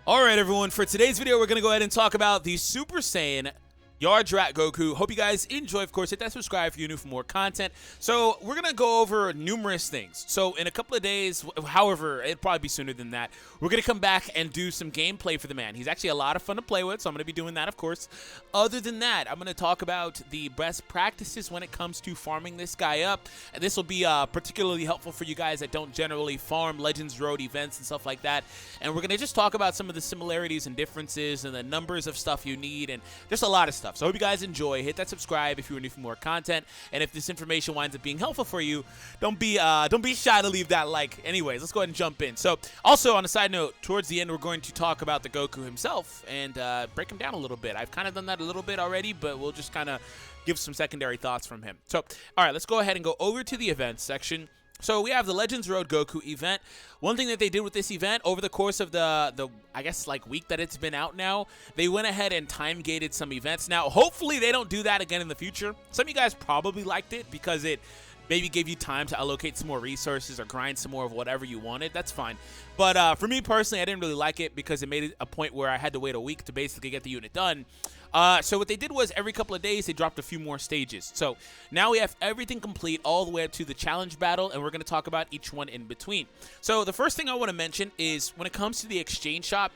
Alright everyone, for today's video we're going to go ahead and talk about the Super Saiyan Yardrat Goku. Hope you guys enjoy. Of course, hit that subscribe if you're new for more content. So we're going to go over numerous things. So in a couple of days, however, it'll probably be sooner than that, we're going to come back and do some gameplay for the man. He's actually a lot of fun to play with, so I'm going to be doing that, of course. Other than that, I'm going to talk about the best practices when it comes to farming this guy up. And this will be particularly helpful for you guys that don't generally farm Legends Road events and stuff like that. And we're going to just talk about some of the similarities and differences and the numbers of stuff you need and just a lot of stuff. So I hope you guys enjoy. Hit that subscribe if you are new for more content. And if this information winds up being helpful for you, don't be shy to leave that like. Anyways, let's go ahead and jump in. So also on a side note, towards the end we're going to talk about the Goku himself and break him down a little bit. I've kind of done that a little bit already, but we'll just kind of give some secondary thoughts from him. So all right, let's go ahead and go over to the events section. So we have the Legends Road Goku event. One thing that they did with this event over the course of the I guess like week that it's been out now, they went ahead and time gated some events. Now, hopefully they don't do that again in the future. Some of you guys probably liked it because it maybe gave you time to allocate some more resources or grind some more of whatever you wanted. That's fine. But for me personally, I didn't really like it because it made it a point where I had to wait a week to basically get the unit done. So what they did was every couple of days, they dropped a few more stages. So now we have everything complete all the way up to the challenge battle, and we're going to talk about each one in between. So the first thing I want to mention is when it comes to the exchange shop,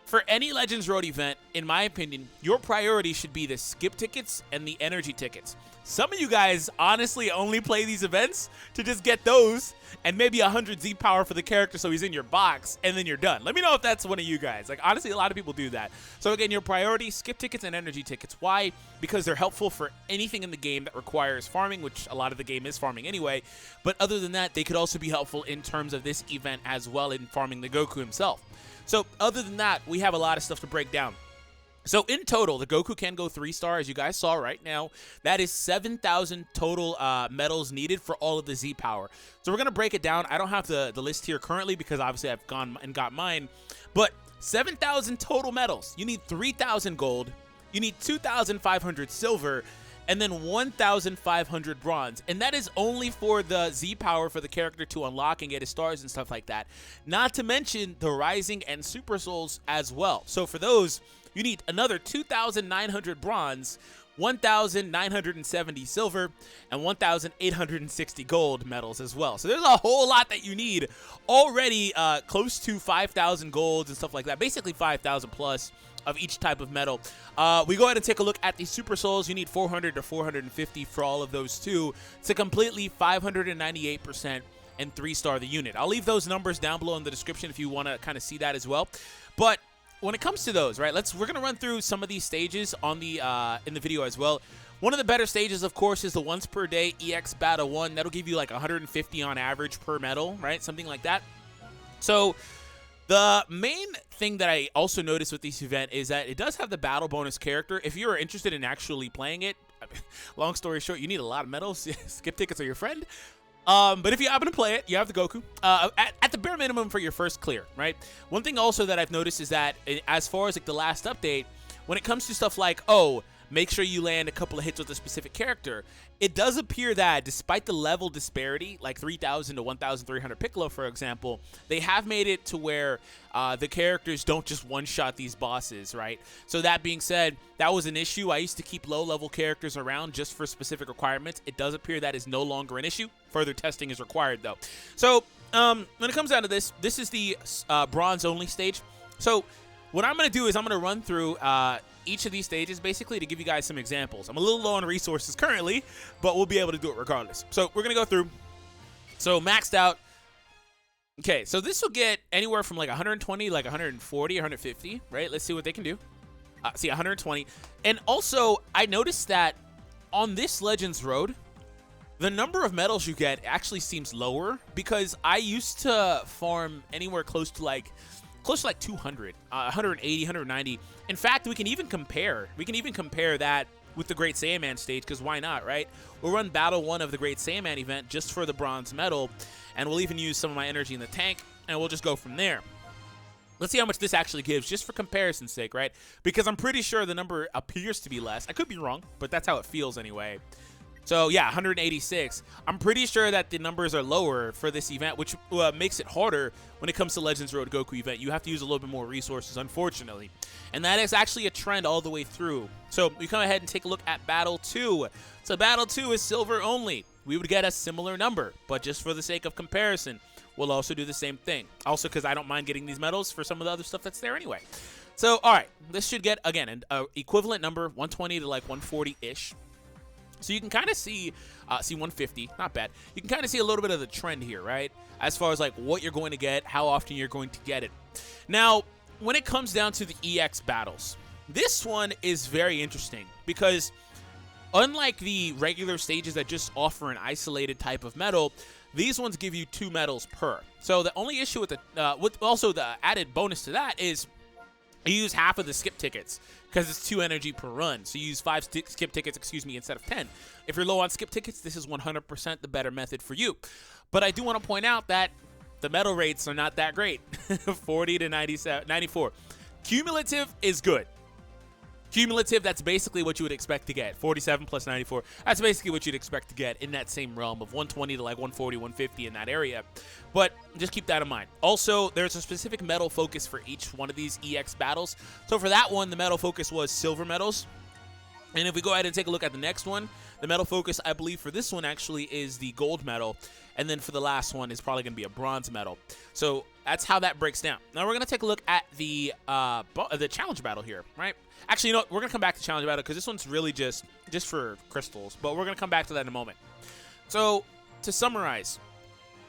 for any Legends Road event, in my opinion, your priority should be the skip tickets and the energy tickets. Some of you guys honestly only play these events to just get those and maybe 100 Z power for the character so he's in your box and then you're done. Let me know if that's one of you guys. Like, honestly, a lot of people do that. So again, your priority, skip tickets and energy tickets. Why? Because they're helpful for anything in the game that requires farming, which a lot of the game is farming anyway. But other than that, they could also be helpful in terms of this event as well in farming the Goku himself. So other than that, we have a lot of stuff to break down. So in total, the Goku can go 3-star, as you guys saw right now. That is 7,000 total medals needed for all of the Z power. So we're going to break it down. I don't have the list here currently because obviously I've gone and got mine. But 7,000 total medals. You need 3,000 gold. You need 2,500 silver. And then 1,500 bronze. And that is only for the Z power for the character to unlock and get his stars and stuff like that. Not to mention the Rising and Super Souls as well. So for those, you need another 2,900 bronze, 1,970 silver, and 1,860 gold medals as well. So there's a whole lot that you need already, close to 5,000 golds and stuff like that. Basically 5,000 plus of each type of medal. We go ahead and take a look at the Super Souls. You need 400 to 450 for all of those too to completely 598% and 3-star the unit. I'll leave those numbers down below in the description if you want to kind of see that as well. But when it comes to those, right, we're gonna run through some of these stages on the in the video as well. One of the better stages, of course, is the once per day EX Battle 1. That'll give you like 150 on average per medal, right? Something like that. So the main thing that I also noticed with this event is that it does have the battle bonus character. If you're interested in actually playing it, long story short, you need a lot of medals. Skip tickets are your friend. But if you happen to play it, you have the Goku at the bare minimum for your first clear, right? One thing also that I've noticed is that as far as like the last update, when it comes to stuff like, oh, make sure you land a couple of hits with a specific character, it does appear that despite the level disparity, like 3,000 to 1,300 Piccolo, for example, they have made it to where the characters don't just one-shot these bosses, right? So that being said, that was an issue. I used to keep low-level characters around just for specific requirements. It does appear that is no longer an issue. Further testing is required, though. So when it comes down to this is the bronze-only stage. So what I'm going to do is I'm going to run through each of these stages basically to give you guys some examples. I'm a little low on resources currently, but we'll be able to do it regardless. So we're going to go through. So maxed out. Okay, so this will get anywhere from like 120, like 140, 150, right? Let's see what they can do. See, 120. And also, I noticed that on this Legends Road, the number of medals you get actually seems lower because I used to farm anywhere close to like 200, 180, 190. In fact, we can even compare. We can even compare that with the Great Saiyaman stage, because why not, right? We'll run Battle 1 of the Great Saiyaman event just for the bronze medal, and we'll even use some of my energy in the tank, and we'll just go from there. Let's see how much this actually gives, just for comparison's sake, right? Because I'm pretty sure the number appears to be less. I could be wrong, but that's how it feels anyway. So yeah, 186. I'm pretty sure that the numbers are lower for this event, which makes it harder when it comes to Legends Road Goku event. You have to use a little bit more resources, unfortunately. And that is actually a trend all the way through. So we come ahead and take a look at Battle 2. So Battle 2 is silver only. We would get a similar number, but just for the sake of comparison, we'll also do the same thing. Also because I don't mind getting these medals for some of the other stuff that's there anyway. So, all right, this should get, again, an equivalent number, 120 to like 140-ish. So you can kind of see 150, not bad. You can kind of see a little bit of the trend here, right? As far as like what you're going to get, how often you're going to get it. Now, when it comes down to the EX battles, this one is very interesting because unlike the regular stages that just offer an isolated type of medal, these ones give you 2 medals per. So the only issue with also the added bonus to that is you use half of the skip tickets because it's 2 energy per run. So you use 5 skip tickets, instead of 10. If you're low on skip tickets, this is 100% the better method for you. But I do want to point out that the medal rates are not that great. 40 to 94. Cumulative is good. Cumulative, that's basically what you would expect to get. 47 plus 94, that's basically what you'd expect to get in that same realm of 120 to like 140, 150 in that area. But just keep that in mind. Also, there's a specific medal focus for each one of these EX battles. So for that one, the medal focus was silver medals. And if we go ahead and take a look at the next one, the medal focus, I believe, for this one actually is the gold medal. And then for the last one is probably going to be a bronze medal. So that's how that breaks down. Now we're going to take a look at the challenge battle here, right? Actually, you know what? We're going to come back to challenge battle because this one's really just for crystals. But we're going to come back to that in a moment. So to summarize,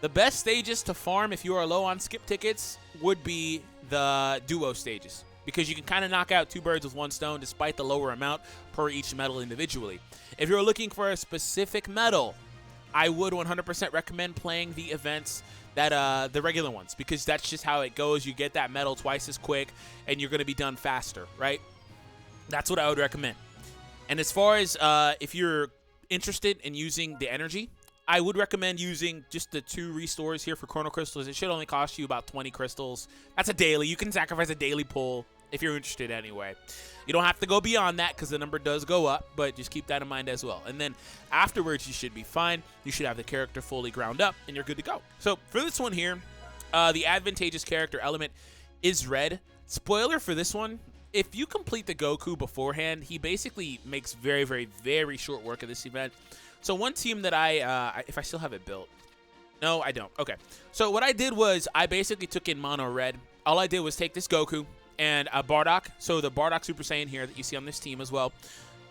the best stages to farm if you are low on skip tickets would be the duo stages, because you can kind of knock out 2 birds with 1 stone despite the lower amount per each medal individually. If you're looking for a specific medal, I would 100% recommend playing the events that the regular ones, because that's just how it goes. You get that medal twice as quick, and you're going to be done faster, right? That's what I would recommend. And as far as if you're interested in using the energy, I would recommend using just the 2 restores here for Chrono Crystals. It should only cost you about 20 crystals. That's a daily. You can sacrifice a daily pull if you're interested anyway. You don't have to go beyond that because the number does go up, but just keep that in mind as well. And then afterwards, you should be fine. You should have the character fully ground up, and you're good to go. So for this one here, the advantageous character element is red. Spoiler for this one, if you complete the Goku beforehand, he basically makes very, very, very short work of this event. So one team that if I still have it built. No, I don't. Okay. So what I did was I basically took in mono red. All I did was take this Goku and a Bardock. So the Bardock Super Saiyan here that you see on this team as well.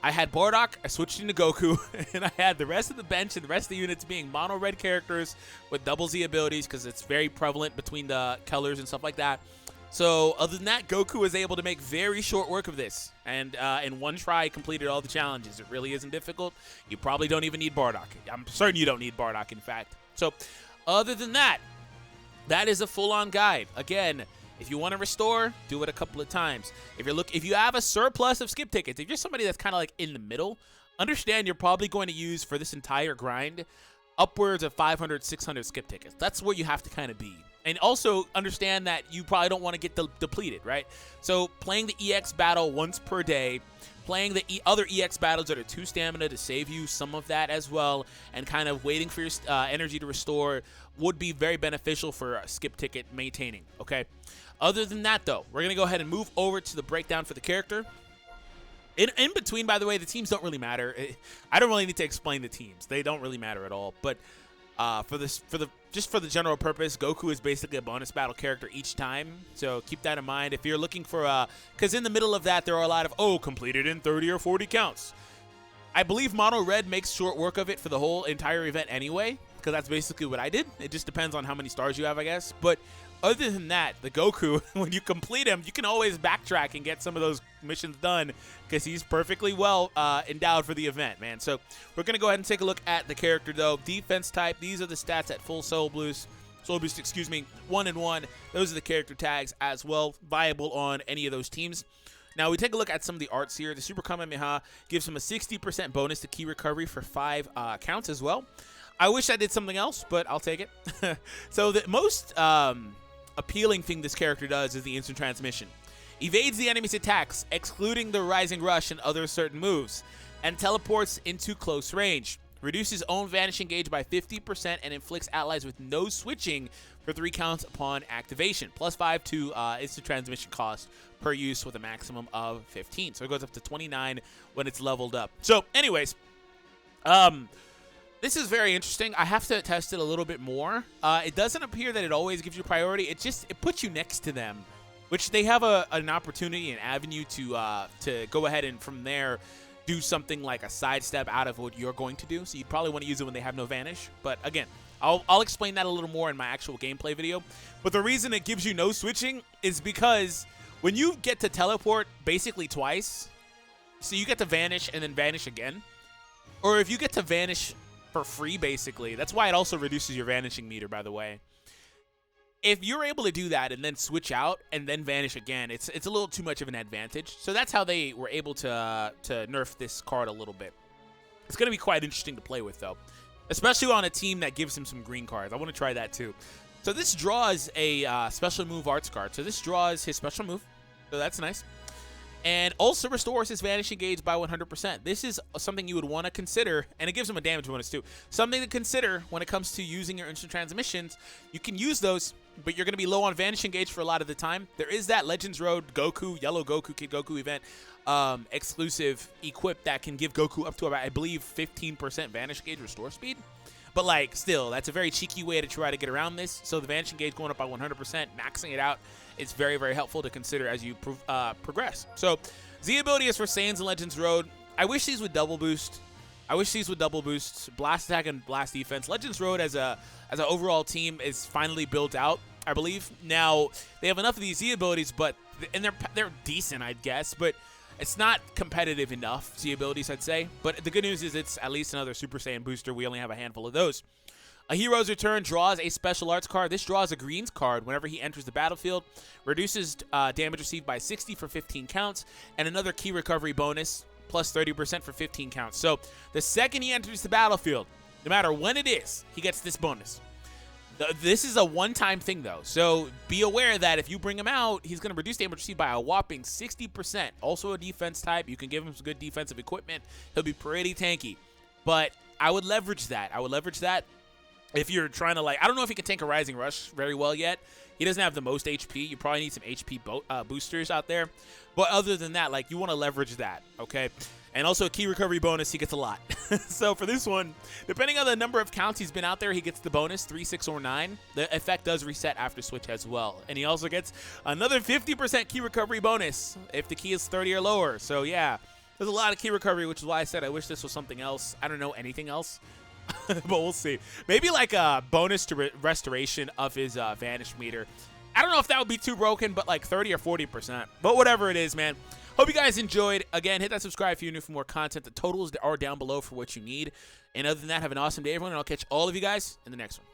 I had Bardock, I switched into Goku, and I had the rest of the bench and the rest of the units being mono red characters with double Z abilities because it's very prevalent between the colors and stuff like that. So other than that, Goku was able to make very short work of this, and in one try completed all the challenges. It really isn't difficult. You probably don't even need Bardock. I'm certain you don't need Bardock, in fact. So other than that, that is a full-on guide. Again, if you want to restore, do it a couple of times. If you have a surplus of skip tickets, if you're somebody that's kind of like in the middle, understand you're probably going to use for this entire grind upwards of 500, 600 skip tickets. That's where you have to kind of be. And also understand that you probably don't want to get depleted, right? So playing the EX battle once per day, playing the other EX battles that are 2 stamina to save you some of that as well, and kind of waiting for your energy to restore would be very beneficial for skip ticket maintaining, okay? Other than that, though, we're going to go ahead and move over to the breakdown for the character. In between, by the way, the teams don't really matter. I don't really need to explain the teams. They don't really matter at all. But just for the general purpose, Goku is basically a bonus battle character each time. So keep that in mind. If you're looking for because in the middle of that, there are a lot of, completed in 30 or 40 counts. I believe Mono Red makes short work of it for the whole entire event anyway, because that's basically what I did. It just depends on how many stars you have, I guess. But other than that, the Goku, when you complete him, you can always backtrack and get some of those missions done because he's perfectly well endowed for the event, man. So we're going to go ahead and take a look at the character, though. Defense type, these are the stats at full Soul Boost, 1 and 1. Those are the character tags as well, viable on any of those teams. Now, we take a look at some of the arts here. The Super Kamehameha gives him a 60% bonus to key recovery for 5 counts as well. I wish I did something else, but I'll take it. So the most appealing thing this character does is the instant transmission. Evades the enemy's attacks, excluding the Rising Rush and other certain moves, and teleports into close range. Reduces own vanishing gauge by 50% and inflicts allies with no switching for 3 counts upon activation. +5 to instant transmission cost per use with a maximum of 15. So it goes up to 29 when it's leveled up. So anyways, this is very interesting. I have to test it a little bit more. It doesn't appear that it always gives you priority. It puts you next to them, which they have an opportunity, an avenue to go ahead and from there do something like a sidestep out of what you're going to do. So you'd probably want to use it when they have no vanish. But again, I'll explain that a little more in my actual gameplay video. But the reason it gives you no switching is because when you get to teleport basically twice, so you get to vanish and then vanish again, or if you get to vanish for free, basically, that's why it also reduces your vanishing meter, by the way. If you're able to do that and then switch out and then vanish again, it's a little too much of an advantage. So that's how they were able to nerf this card a little bit. It's going to be quite interesting to play with, though, especially on a team that gives him some green cards. I want to try that, too. So this draws a special move arts card. So this draws his special move. So that's nice. And also restores his vanishing gauge by 100%. This is something you would want to consider, and it gives him a damage bonus too. Something to consider when it comes to using your instant transmissions. You can use those, but you're going to be low on vanishing gauge for a lot of the time. There is that Legends Road Goku, Yellow Goku, Kid Goku event exclusive equip that can give Goku up to about, I believe, 15% vanish gauge restore speed. But, like, still, that's a very cheeky way to try to get around this. So the vanishing gauge going up by 100%, maxing it out, is very, very helpful to consider as you progress. So Z ability is for Saiyans and Legends Road. I wish these would double boost. Blast attack and blast defense. Legends Road as an overall team is finally built out, I believe. Now, they have enough of these Z abilities, and they're decent, I guess, but it's not competitive enough, Z abilities, I'd say. But the good news is it's at least another Super Saiyan booster. We only have a handful of those. A Hero's Return draws a special arts card. This draws a greens card whenever he enters the battlefield. Reduces damage received by 60 for 15 counts. And another key recovery bonus, plus 30% for 15 counts. So the second he enters the battlefield, no matter when it is, he gets this bonus. This is a one-time thing, though, so be aware that if you bring him out, he's going to reduce damage received by a whopping 60%. Also a defense type. You can give him some good defensive equipment. He'll be pretty tanky, but I would leverage that. If you're trying to, like, I don't know if he can tank a Rising Rush very well yet. He doesn't have the most HP. You probably need some HP boosters out there. But other than that, like, you want to leverage that, okay? And also a key recovery bonus, he gets a lot. So for this one, depending on the number of counts he's been out there, he gets the bonus, 3, 6, or 9. The effect does reset after switch as well. And he also gets another 50% key recovery bonus if the key is 30 or lower. So yeah, there's a lot of key recovery, which is why I said I wish this was something else. I don't know anything else. But we'll see. Maybe like a bonus to restoration of his vanish meter. I don't know if that would be too broken, but like 30 or 40%. But whatever it is, man. Hope you guys enjoyed. Again, hit that subscribe if you're new for more content. The totals are down below for what you need. And other than that, have an awesome day, everyone, and I'll catch all of you guys in the next one.